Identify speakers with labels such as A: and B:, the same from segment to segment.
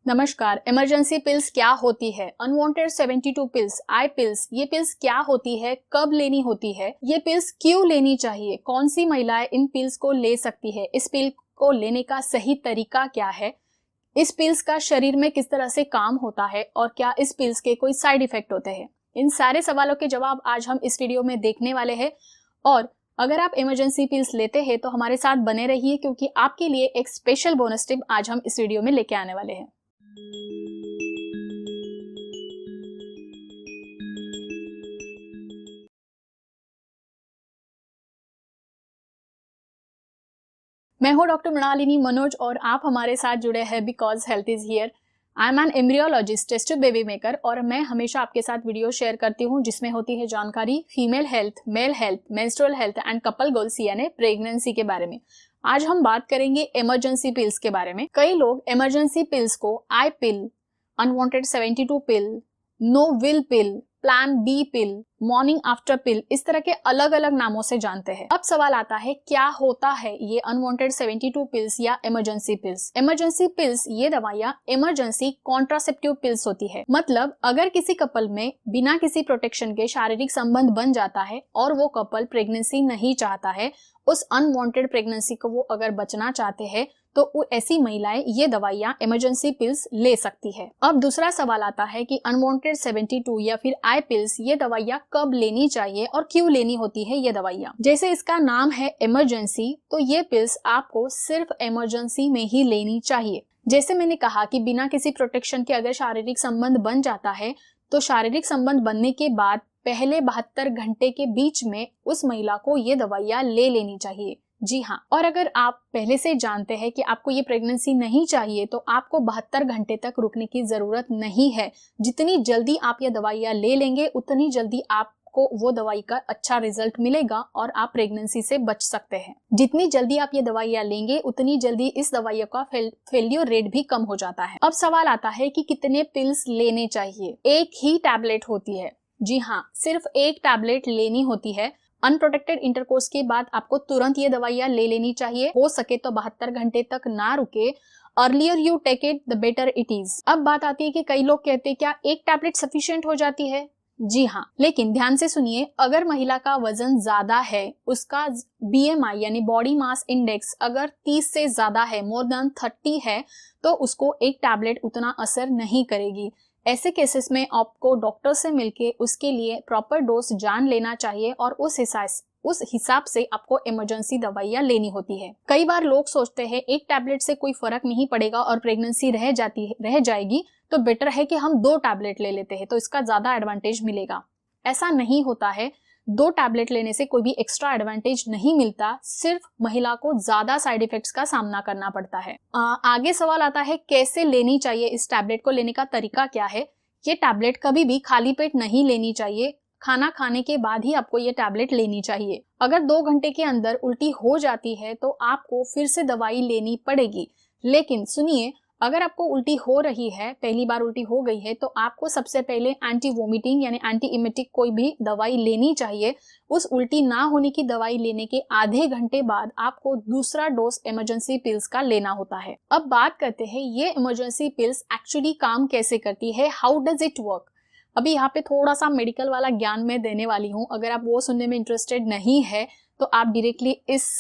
A: नमस्कार। Emergency pills क्या होती है? अनवांटेड 72 पिल्स, आई पिल्स, ये पिल्स क्या होती है, कब लेनी होती है, ये पिल्स क्यों लेनी चाहिए, कौन सी महिलाएं इन पिल्स को ले सकती है, इस पिल को लेने का सही तरीका क्या है, इस पिल्स का शरीर में किस तरह से काम होता है और क्या इस पिल्स के कोई साइड इफेक्ट होते हैं, इन सारे सवालों के जवाब आज हम इस वीडियो में देखने वाले हैं। और अगर आप इमरजेंसी पिल्स लेते हैं तो हमारे साथ बने रहिए, क्योंकि आपके लिए एक स्पेशल बोनस टिप आज हम इस वीडियो में लेके आने वाले हैं। मैं हूं डॉक्टर मृणालिनी मनोज और आप हमारे साथ जुड़े हैं because health is here. I am an embryologist, test tube baby maker, और मैं हमेशा आपके साथ वीडियो शेयर करती हूं जिसमें होती है जानकारी female health, male health, menstrual health and couple goals यानी प्रेगनेंसी के बारे में। आज हम बात करेंगे इमरजेंसी पिल्स के बारे में। कई लोग इमरजेंसी पिल्स को I pill, unwanted 72 pill, no will pill, plan B pill, morning after pill, इस तरह के अलग अलग नामों से जानते हैं। अब सवाल आता है, क्या होता है ये अनवांटेड 72 पिल्स या इमरजेंसी पिल्स? इमरजेंसी पिल्स ये दवाइयां इमरजेंसी कॉन्ट्रासेप्टिव पिल्स होती है। मतलब अगर किसी कपल में बिना किसी प्रोटेक्शन के शारीरिक संबंध बन जाता है और वो कपल प्रेगनेंसी नहीं चाहता है, उस अनवांटेड प्रेगनेंसी को वो अगर बचना चाहते हैं, तो ऐसी महिलाएं ये दवाइयां इमरजेंसी पिल्स ले सकती है। अब दूसरा सवाल आता है कि अनवांटेड 72 या फिर आई पिल्स ये दवाइयां कब लेनी चाहिए और क्यों लेनी होती है ये दवाइयां? जैसे इसका नाम है इमरजेंसी, तो ये पिल्स आपको सिर्फ इमरजेंसी में ही लेनी चाहिए। जैसे मैंने कहा कि बिना किसी प्रोटेक्शन के अगर शारीरिक संबंध बन जाता है, तो शारीरिक संबंध बनने के बाद पहले 72 घंटे के बीच में उस महिला को ये दवाइयां ले लेनी चाहिए। जी हाँ, और अगर आप पहले से जानते हैं कि आपको ये प्रेगनेंसी नहीं चाहिए, तो आपको 72 घंटे तक रुकने की जरूरत नहीं है। जितनी जल्दी आप ये दवाइयां ले लेंगे, उतनी जल्दी आपको वो दवाई का अच्छा रिजल्ट मिलेगा और आप प्रेगनेंसी से बच सकते हैं। जितनी जल्दी आप ये दवाइयां लेंगे, उतनी जल्दी इस दवाइयों का फेलियर रेट भी कम हो जाता है। अब सवाल आता है कि कितने पिल्स लेने चाहिए? एक ही टैबलेट होती है। जी हाँ, सिर्फ एक टैबलेट लेनी होती है। अनप्रोटेक्टेड इंटरकोर्स के बाद आपको तुरंत ये दवाइयां ले लेनी चाहिए। हो सके तो 72 घंटे तक ना रुके। Earlier you take it the better it is. अब बात आती है कि कई लोग कहते हैं, क्या एक टैबलेट सफिशिएंट हो जाती है? जी हाँ, लेकिन ध्यान से सुनिए, अगर महिला का वजन ज्यादा है, उसका BMI यानी बॉडी मास इंडेक्स अगर 30 से ज्यादा है, मोर देन 30 है, तो उसको एक टैबलेट उतना असर नहीं करेगी। ऐसे केसेस में आपको डॉक्टर से मिलके उसके लिए प्रॉपर डोज जान लेना चाहिए और उस हिसाब से आपको इमरजेंसी दवाइयां लेनी होती है। कई बार लोग सोचते हैं एक टैबलेट से कोई फर्क नहीं पड़ेगा और प्रेगनेंसी रह जाएगी, तो बेटर है कि हम 2 टैबलेट ले लेते हैं, तो इसका ज्यादा एडवांटेज मिलेगा। ऐसा नहीं होता है। 2 टैबलेट लेने से कोई भी एक्स्ट्रा एडवांटेज नहीं मिलता, सिर्फ महिला को ज्यादा साइड इफेक्ट्स का सामना करना पड़ता है। आगे सवाल आता है, कैसे लेनी चाहिए? इस टैबलेट को लेने का तरीका क्या है? ये टैबलेट कभी भी खाली पेट नहीं लेनी चाहिए। खाना खाने के बाद ही आपको ये टैबलेट लेनी चाहिए। अगर 2 घंटे के अंदर उल्टी हो जाती है तो आपको फिर से दवाई लेनी पड़ेगी। लेकिन सुनिए, अगर आपको उल्टी हो रही है, पहली बार उल्टी हो गई है, तो आपको सबसे पहले एंटी वोमिटिंग यानी एंटी इमेटिक कोई भी दवाई लेनी चाहिए। उस उल्टी ना होने की दवाई लेने के आधे घंटे बाद आपको दूसरा डोज इमरजेंसी पिल्स का लेना होता है। अब बात करते हैं ये इमरजेंसी पिल्स एक्चुअली काम कैसे करती है, हाउ डज इट वर्क। अभी यहाँ पे थोड़ा सा मेडिकल वाला ज्ञान मैं देने वाली हूँ। अगर आप वो सुनने में इंटरेस्टेड नहीं है तो आप डायरेक्टली इस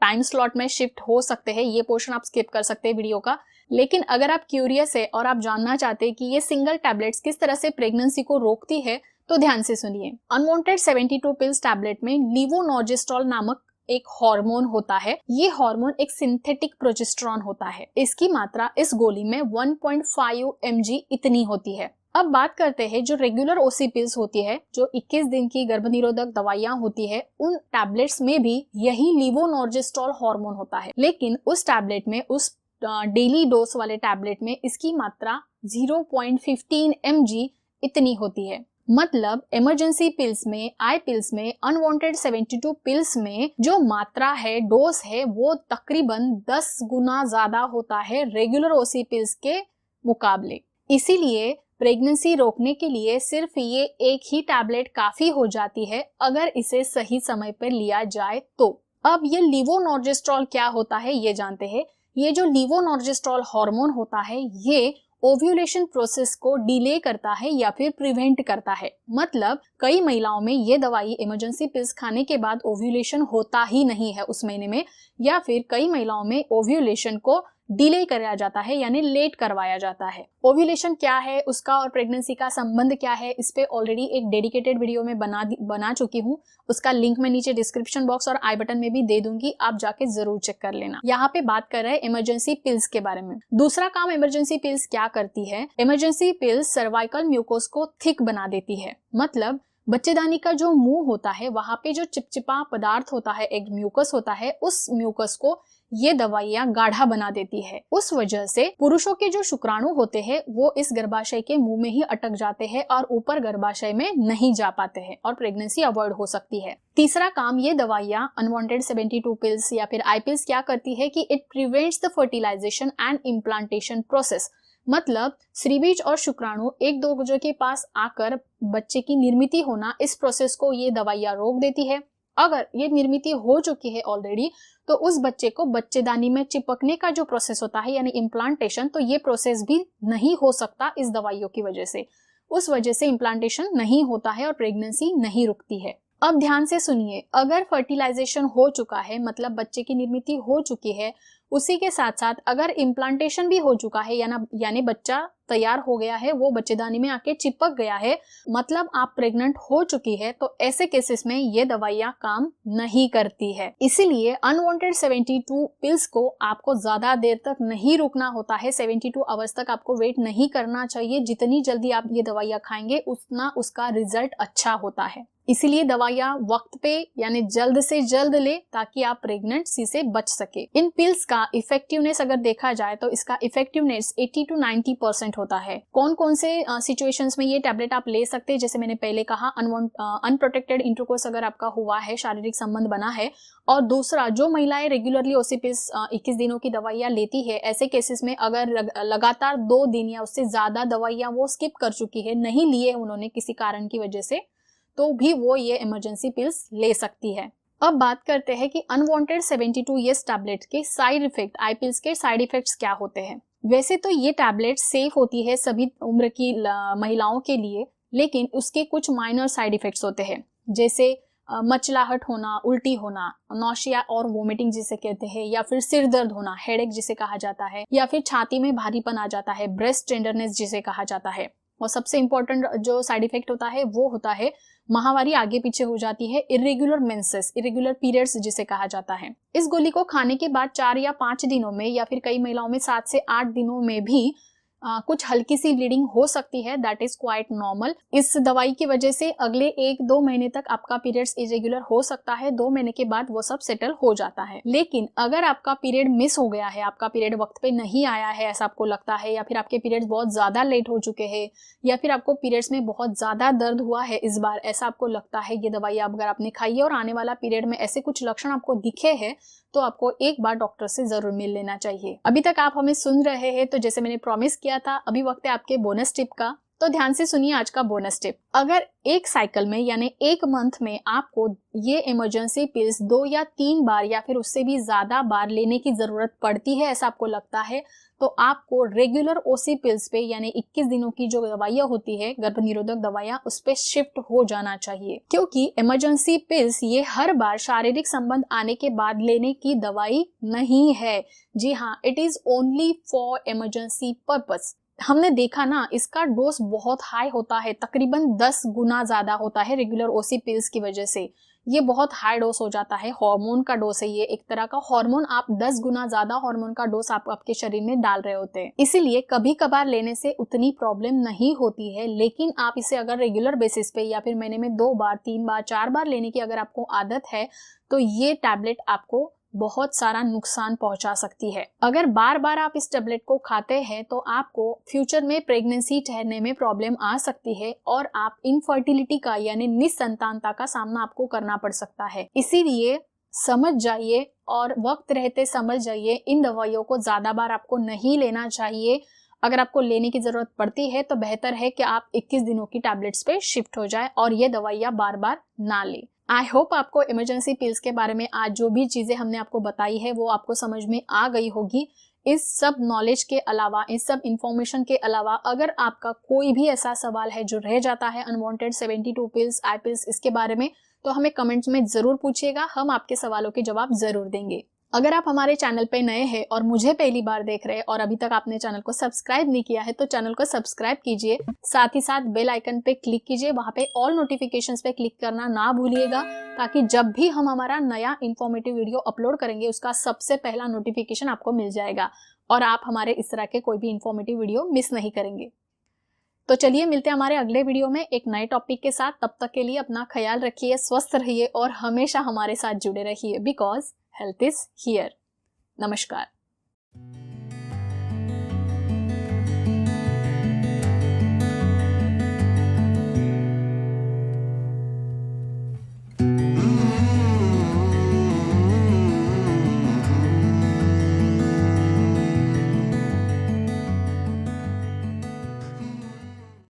A: टाइम स्लॉट में शिफ्ट हो सकते हैं, ये पोर्शन आप स्किप कर सकते हैं वीडियो का। लेकिन अगर आप क्यूरियस है और आप जानना चाहते हैं कि ये सिंगल टैबलेट्स किस तरह से प्रेगनेंसी को रोकती है, तो ध्यान से सुनिए। अनवांटेड 72 पिल्स टैबलेट में लीवोनॉर्जेस्ट्रॉल नामक एक हार्मोन होता है। ये हार्मोन एक सिंथेटिक प्रोजेस्टेरॉन होता है। इसकी मात्रा इस गोली में 1.5 mg इतनी होती है। अब बात करते हैं जो रेगुलर ओसी पिल्स होती है, जो 21 दिन की गर्भनिरोधक दवाइयां होती है, उन टैबलेट्स में भी यही लीवोनॉर्जेस्ट्रॉल हार्मोन होता है। लेकिन उस टैबलेट में, उस डेली डोज वाले टैबलेट में इसकी मात्रा 0.15 mg इतनी होती है। मतलब इमरजेंसी पिल्स में, आई पिल्स में, अनवांटेड 72 पिल्स में जो मात्रा है, डोज है, वो तकरीबन 10 गुना ज्यादा होता है रेगुलर ओसी पिल्स के मुकाबले। इसीलिए प्रेगनेंसी रोकने के लिए सिर्फ ये एक ही टैबलेट काफी हो जाती है, अगर इसे सही समय पर लिया जाए तो। अब ये लीवोनॉर्जेस्ट्रॉल क्या होता है ये जानते हैं। ये जो लीवोनॉर्जेस्ट्रॉल हार्मोन होता है ये ओव्यूलेशन प्रोसेस को डिले करता है या फिर प्रिवेंट करता है। मतलब कई महिलाओं में ये दवाई इमरजेंसी पिल्स खाने के बाद ओव्यूलेशन होता ही नहीं है उस महीने में, या फिर कई महिलाओं में ओव्यूलेशन को डिले कराया जाता है यानी लेट करवाया जाता है। ओव्यूलेशन क्या है, उसका और प्रेगनेंसी का संबंध क्या है, इस पे ऑलरेडी एक डेडिकेटेड वीडियो में बना चुकी हूँ। उसका लिंक मैं नीचे डिस्क्रिप्शन बॉक्स और आई बटन में भी दे दूंगी, आप जाके जरूर चेक कर लेना। यहाँ पे बात कर रहे हैं इमरजेंसी पिल्स के बारे में। दूसरा काम इमरजेंसी पिल्स क्या करती है, इमरजेंसी पिल्स सर्वाइकल म्यूकोस को थिक बना देती है। मतलब बच्चेदानी का जो मुंह होता है वहां पे जो चिपचिपा पदार्थ होता है, एक म्यूकस होता है, उस म्यूकस को ये दवाइयां गाढ़ा बना देती है। उस वजह से पुरुषों के जो शुक्राणु होते हैं वो इस गर्भाशय के मुंह में ही अटक जाते हैं और ऊपर गर्भाशय में नहीं जा पाते हैं और प्रेगनेंसी अवॉइड हो सकती है। तीसरा काम ये दवाइयां अनवांटेड 72 पिल्स या फिर आई पिल्स क्या करती है कि it prevents the fertilisation and implantation process. मतलब श्रीबीज और शुक्राणु एक दूसरे के पास आकर बच्चे की निर्मित होना, इस प्रोसेस को ये दवाइयां रोक देती है। अगर ये निर्मित हो चुकी है ऑलरेडी तो उस बच्चे को बच्चेदानी में चिपकने का जो प्रोसेस होता है यानी इम्प्लांटेशन, तो ये प्रोसेस भी नहीं हो सकता इस दवाइयों की वजह से। उस वजह से इम्प्लांटेशन नहीं होता है और प्रेगनेंसी नहीं रुकती है। अब ध्यान से सुनिए, अगर फर्टिलाइजेशन हो चुका है मतलब बच्चे की निर्मित हो चुकी है, उसी के साथ साथ अगर इम्प्लांटेशन भी हो चुका है यानी बच्चा तैयार हो गया है, वो बच्चेदानी में आके चिपक गया है, मतलब आप प्रेग्नेंट हो चुकी है, तो ऐसे केसेस में ये दवाइयां काम नहीं करती है। इसीलिए अनवांटेड 72 पिल्स को आपको ज्यादा देर तक नहीं रुकना होता है। 72 आवर्स तक आपको वेट नहीं करना चाहिए। जितनी जल्दी आप ये दवाइयां खाएंगे उतना उसका रिजल्ट अच्छा होता है। इसीलिए दवाइयां वक्त पे यानी जल्द से जल्द ले ताकि आप प्रेगनेंसी से बच सके। इन पिल्स का इफेक्टिवनेस अगर देखा जाए तो इसका इफेक्टिवनेस 80 to 90% होता है। कौन कौन से सिचुएशंस में ये टैबलेट आप ले सकते हैं, जैसे मैंने पहले कहा अनप्रोटेक्टेड इंटरकोर्स अगर आपका हुआ है, शारीरिक संबंध बना है, और दूसरा जो महिलाएं रेगुलरली ओसी पिल्स 21 दिनों की दवाइयां लेती है, ऐसे केसेस में अगर लगातार 2 दिन या उससे ज्यादा दवाइयां वो स्किप कर चुकी है, नहीं लिए उन्होंने किसी कारण की वजह से, तो भी वो ये इमरजेंसी पिल्स ले सकती है। अब बात करते हैं कि अनवांटेड 72 येस टैबलेट के साइड इफेक्ट, आई पिल्स के साइड इफेक्ट्स क्या होते हैं। वैसे तो ये टैबलेट सेफ होती है सभी उम्र की महिलाओं के लिए, लेकिन उसके कुछ माइनर साइड इफेक्ट्स होते हैं, जैसे मचलाहट होना, उल्टी होना, नौशिया और वोमिटिंग जिसे कहते हैं, या फिर सिर दर्द होना, हेडेक जिसे कहा जाता है, या फिर छाती में भारीपन आ जाता है, ब्रेस्ट टेंडरनेस जिसे कहा जाता है। और सबसे इंपॉर्टेंट जो साइड इफेक्ट होता है वो होता है माहवारी आगे पीछे हो जाती है, इरेगुलर मेंसेस, इरेगुलर पीरियड्स जिसे कहा जाता है। इस गोली को खाने के बाद 4 या 5 दिनों में या फिर कई महिलाओं में 7 से 8 दिनों में भी कुछ हल्की सी ब्लीडिंग हो सकती है, दैट इज क्वाइट नॉर्मल। इस दवाई की वजह से अगले 1-2 महीने तक आपका पीरियड्स इरेगुलर हो सकता है, 2 महीने के बाद वो सब सेटल हो जाता है। लेकिन अगर आपका पीरियड मिस हो गया है, आपका पीरियड वक्त पे नहीं आया है ऐसा आपको लगता है, या फिर आपके पीरियड्स बहुत ज्यादा लेट हो चुके हैं, या फिर आपको पीरियड्स में बहुत ज्यादा दर्द हुआ है इस बार, ऐसा आपको लगता है, ये दवाई अगर आपने खाई है और आने वाला पीरियड में ऐसे कुछ लक्षण आपको दिखे हैं, तो आपको एक बार डॉक्टर से जरूर मिल लेना चाहिए। अभी तक आप हमें सुन रहे हैं, तो जैसे मैंने प्रॉमिस किया था, अभी वक्त है आपके बोनस टिप का, तो ध्यान से सुनिए आज का बोनस टिप। अगर एक साइकिल में यानी 1 मंथ में आपको ये इमरजेंसी पिल्स 2 या 3 बार या फिर उससे भी ज्यादा बार लेने की जरूरत पड़ती है, ऐसा आपको लगता है, तो आपको रेगुलर ओसी पिल्स पे यानी 21 दिनों की जो दवाइयां होती है, गर्भ निरोधक दवाइयां, उस पे शिफ्ट हो जाना चाहिए। क्योंकि इमरजेंसी पिल्स ये हर बार शारीरिक संबंध आने के बाद लेने की दवाई नहीं है। जी हाँ, it is only for emergency purpose. हमने देखा ना, इसका डोज बहुत हाई होता है, तकरीबन 10 गुना ज्यादा होता है रेगुलर ओसी पिल्स की वजह से। ये बहुत हाई डोज हो जाता है, हार्मोन का डोज है ये, एक तरह का हार्मोन, आप 10 गुना ज्यादा हार्मोन का डोज आप आपके शरीर में डाल रहे होते हैं। इसीलिए कभी कभार लेने से उतनी प्रॉब्लम नहीं होती है, लेकिन आप इसे अगर रेगुलर बेसिस पे या फिर महीने में 2 बार 3 बार 4 बार लेने की अगर आपको आदत है, तो ये टैबलेट आपको बहुत सारा नुकसान पहुंचा सकती है। अगर बार बार आप इस टैबलेट को खाते हैं तो आपको फ्यूचर में प्रेगनेंसी ठहरने में प्रॉब्लम आ सकती है और आप इनफर्टिलिटी का यानी निसंतानता का सामना आपको करना पड़ सकता है। इसीलिए समझ जाइए और वक्त रहते समझ जाइए, इन दवाइयों को ज्यादा बार आपको नहीं लेना चाहिए। अगर आपको लेने की जरूरत पड़ती है तो बेहतर है कि आप 21 दिनों की टैबलेट्स पे शिफ्ट हो जाए और ये दवाइयां बार बार ना लें। आई होप आपको इमरजेंसी पिल्स के बारे में आज जो भी चीजें हमने आपको बताई है वो आपको समझ में आ गई होगी। इस सब नॉलेज के अलावा, इस सब इंफॉर्मेशन के अलावा अगर आपका कोई भी ऐसा सवाल है जो रह जाता है अनवांटेड 72 पिल्स, आई पिल्स इसके बारे में, तो हमें कमेंट्स में जरूर पूछिएगा, हम आपके सवालों के जवाब जरूर देंगे। अगर आप हमारे चैनल पे नए हैं और मुझे पहली बार देख रहे हैं और अभी तक आपने चैनल को सब्सक्राइब नहीं किया है तो चैनल को सब्सक्राइब कीजिए, साथ ही साथ बेल आइकन पे क्लिक कीजिए, वहां पे ऑल नोटिफिकेशंस पे क्लिक करना ना भूलिएगा, ताकि जब भी हम हमारा नया इंफॉर्मेटिव वीडियो अपलोड करेंगे उसका सबसे पहला नोटिफिकेशन आपको मिल जाएगा और आप हमारे इस तरह के कोई भी इंफॉर्मेटिव वीडियो मिस नहीं करेंगे। तो चलिए मिलते हैं हमारे अगले वीडियो में एक नए टॉपिक के साथ। तब तक के लिए अपना ख्याल रखिए, स्वस्थ रहिए और हमेशा हमारे साथ जुड़े रहिए, बिकॉज हेल्थ इज हियर। नमस्कार।